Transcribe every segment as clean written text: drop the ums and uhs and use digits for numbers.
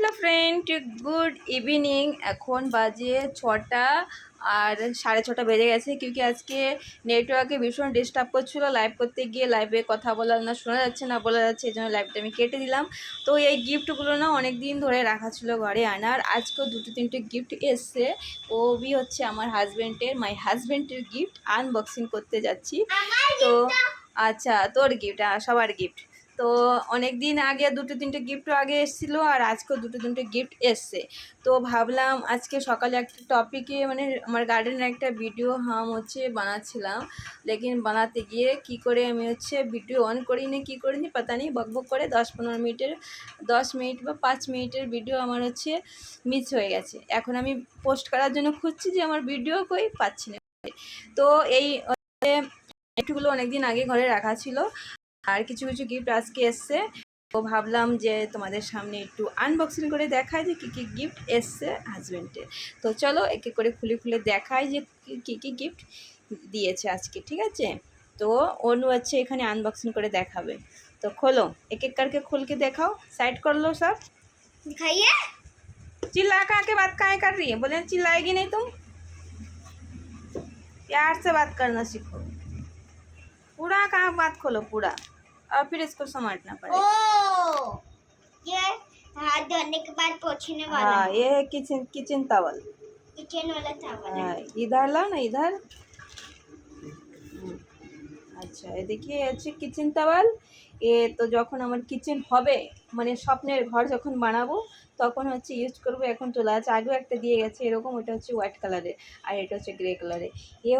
Hello friend, good evening. এখন বাজে 6টা আর 6:30 বেজে গেছে, क्योंकि আজকে নেটওয়ার্কে ভীষণ ডিস্টার্ব করছিল। লাইভ করতে গিয়ে লাইভে কথা বলা না শোনা যাচ্ছে না বলা যাচ্ছে, এই জন্য লাইভটা আমি কেটে দিলাম। তো এই গিফটগুলো না অনেক দিন ধরে রাখা ছিল ঘরে আনার। আজকেও 2-3টে গিফট এসছে, ওবি হচ্ছে আমার মাই হাজব্যান্ডের গিফট আনবক্সিং করতে যাচ্ছি। তো আচ্ছা, তোর গিফট, সবার গিফট। তো অনেক দিন আগে 2-3টে গিফটও আগে এসেছিলো, আর আজকেও 2-3টে গিফট এসছে। তো ভাবলাম আজকে সকালে একটা টপিকে মানে আমার গার্ডেনের একটা ভিডিও হচ্ছে বানাচ্ছিলাম, লেকিন বানাতে গিয়ে কি করে আমি ভিডিও অন করিনি কি করিনি পাতা নেই, বকবক করে 10-15 মিনিটের 10 মিনিট বা 5 মিনিটের ভিডিও আমার মিস হয়ে গেছে। এখন আমি পোস্ট করার জন্য খুঁজছি যে আমার ভিডিও কই পাচ্ছি না। তো এই গিফটগুলো অনেকদিন আগে ঘরে রাখা ছিল, আর কিছু কিছু গিফট আজকে এসছে। তো ভাবলাম যে তোমাদের সামনে একটু আনবক্সিং করে দেখাই যে কী কী গিফট এসছে হাজব্যান্ডের। তো চলো এক এক করে খুলে খুলে দেখাই যে কী কী গিফট দিয়েছে আজকে, ঠিক আছে? তো অনু এখানে আনবক্সিং করে দেখাবে। তো খোলো, एक एक करके खोल के देखाओ, साइड कर लो सब। दिखाइए। चिल्ला के बात काहे कर रही है? बोले चिल्लाएगी नहीं तुम, प्यार से बात करना सीखो। पूरा कहाँ बात खोलो पूरा, और फिर इसको समेटना पड़ेगा। ये हाथ धोने के बाद पोंछने वाला हाँ, है। ये है किचन टॉवल। किचन वाला चावल है। हाँ, इधर ला ना, इधर। আচ্ছা, এদিকে আছে কিচেন টাওয়াল। তো যখন আমার কিচেন হবে, মানে স্বপ্নের ঘর যখন বানাবো তখন ইউজ করবো। এখন চলে আছে, আগেও একটা দিয়ে গেছে এরকম, ওটা হোয়াইট কালারের আর এটা গ্রে কালারের।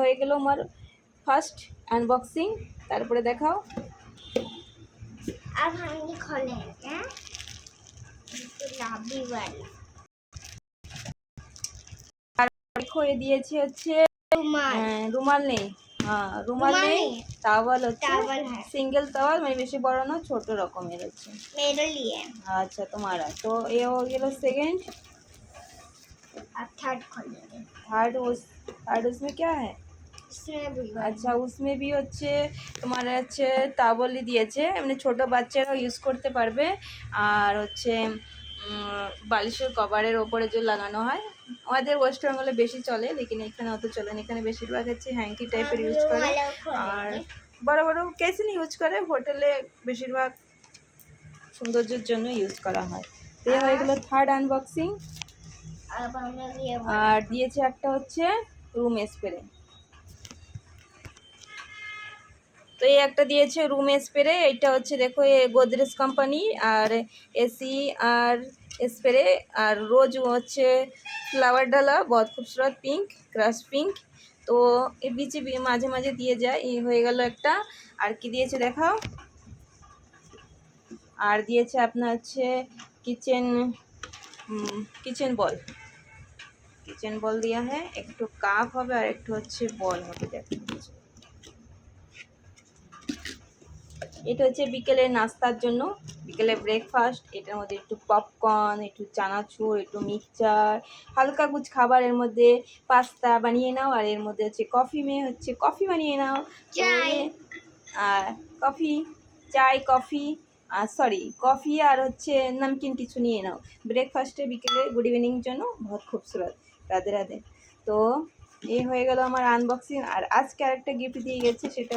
হয়ে গেল আমার ফার্স্ট আনবক্সিং। তারপরে দেখাও। अब हम ये खोलेंगे गुलाबी वाला। দেখো এ দিয়েছে रुमाल। রুমাল নেই। हाँ, रुमाल নেই, টাওয়াল टावल है সিঙ্গেল টাওয়াল, মানে বেশি বড় না, ছোট রকমের मेरे लिए। अच्छा तुम्हारा। तो ये हो गया सेकंड। अब थर्ड खोलेंगे। थर्ड उसमें क्या है? इसमें भी আচ্ছা, उसमें भी তোমার টাওয়ালই দিয়েছে, মানে ছোট বাচ্চারাও ইউজ করতে পারবে। আর বালিশের কভারের ওপরে যে লাগানো হয়, আমাদের ওয়েস্ট বেঙ্গলে বেশি চলে, লেকিন এখানে অত চলে না। এখানে বেশিরভাগ হ্যাঙ্কি টাইপের ইউজ করে, আর বড় বড় কেসে ইউজ করে, হোটেলে বেশিরভাগ সৌন্দর্যের জন্য ইউজ করা হয়। তো এই হয়ে গেলো থার্ড আনবক্সিং। আর দিয়েছে একটা রুম স্প্রে। তো এই একটা দিয়েছে রুম স্প্রে, এইটা দেখো গোদরেজ কোম্পানি, আর এসি আর স্প্রে, আর রোজ ফ্লাওয়ার ডালা, বহুত খুবসুরত পিঙ্ক, ক্রাশ পিঙ্ক। তো এই বিচে মাঝে মাঝে দিয়ে যায়। এই হয়ে গেল একটা। আর কি দিয়েছে দেখাও। আর দিয়েছে আপনার কিচেন বল दिया है। একটু কাপ হবে আর একটু বল হবে। দেখো এটা বিকেলের নাস্তার জন্য, বিকেলের ব্রেকফাস্ট। এটার মধ্যে একটু পপকর্ন, একটু চানাচুর, একটু মিক্সচার, হালকা কুছ খাবারের মধ্যে পাস্তা বানিয়ে নাও, আর এর মধ্যে কফি কফি বানিয়ে নাও, আর কফি আর নমকিন কিছু নিয়ে নাও ব্রেকফাস্টে বিকেলে গুড ইভিনিং জন্য। বহুত খুবসুরত, রাধে রাধে। তো এই হয়ে গেল আমার আনবক্সিং। আর আজকে আরেকটা গিফট দিয়ে গেছে, সেটা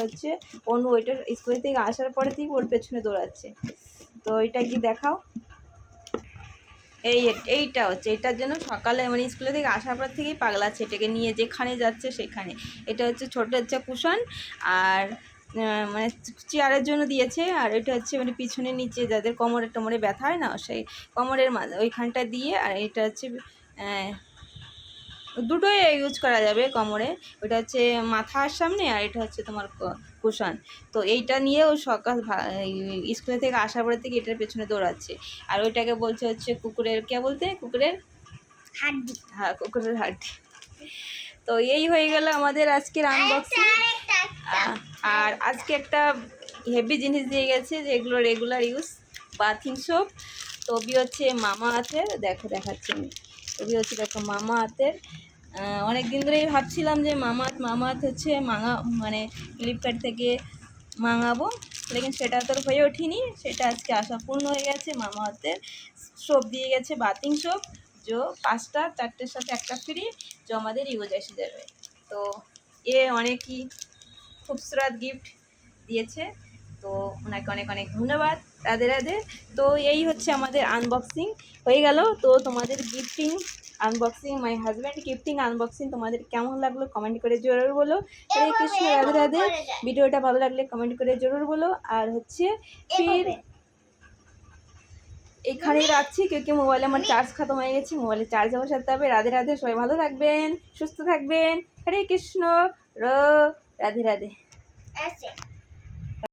অনু ওইটার স্কুল থেকে আসার পরে থেকে ওর পেছনে দৌড়াচ্ছে। তো এটা কি দেখাও। এইটা এটার জন্য সকালে মানে স্কুলে থেকে আসার পর থেকেই পাগলাচ্ছে, এটাকে নিয়ে যেখানে যাচ্ছে সেখানে। এটা ছোটো কুশন, আর মানে চেয়ারের জন্য দিয়েছে। আর এটা মানে পিছনে নিচে যাদের কোমরে ব্যথা হয় না, সেই কোমরের ওইখানটা দিয়ে। আর এটা দুটোই ইউজ করা যাবে কোমরে। ওটা মাথার সামনে, আর এটা তোমার কুশন। তো এইটা নিয়েও সকাল স্কুলে থেকে আসার পরে থেকে এটার পেছনে দৌড়াচ্ছে। আর ওইটাকে বলছে কুকুরের কে বলতে, কুকুরের হাড্ডি। হ্যাঁ, কুকুরের হাড্ডি। তো এই হয়ে গেল আমাদের আজকের আনবক্সিং। আর আজকে একটা হেভি জিনিস দিয়ে গেছে, যেগুলো রেগুলার ইউজ, বাথিং সোপ। তো ওবি মামা আর্থের। দেখাচ্ছি আমি। ওবি দেখো মামা আর্থের। অনেক দিন ধরেই ভাবছিলাম যে মামা আর্থ মানে ফ্লিপকার্ট থেকে মাঙাবো, লেকিন সেটা তোর হয়ে ওঠেনি, সেটা আজকে আশা পূর্ণ হয়ে গেছে। মামা হাতের সোপ দিয়ে গেছে, বাথিং সোপ, जो 5টা 4টের সাথে একটা ফ্রি, जो আমাদের ইউজ এসে যাবে। তো এ অনেকই খুবসুরত গিফট দিয়েছে, তো ওনাকে অনেক অনেক ধন্যবাদ। রাধে রাধে। তো এই হচ্ছে আমাদের আনবক্সিং হয়ে গেল। তো তোমাদের gifting unboxing, my husband gifting unboxing তোমাদের কেমন লাগলো কমেন্ট করে জরুর বলো। হরে কৃষ্ণ, রাধে রাধে। ভিডিওটা ভালো লাগলে কমেন্ট করে জরুর বলো। আর হচ্ছে ফির এখানেই রাখছি, क्योंकि মোবাইলে আমার চার্জ খতম হয়ে গেছে, মোবাইলে চার্জে বসাতে হবে। রাধে রাধে, সবাই ভালো থাকবেন, সুস্থ থাকবেন। হরে কৃষ্ণ, রাধে রাধে। ऐसे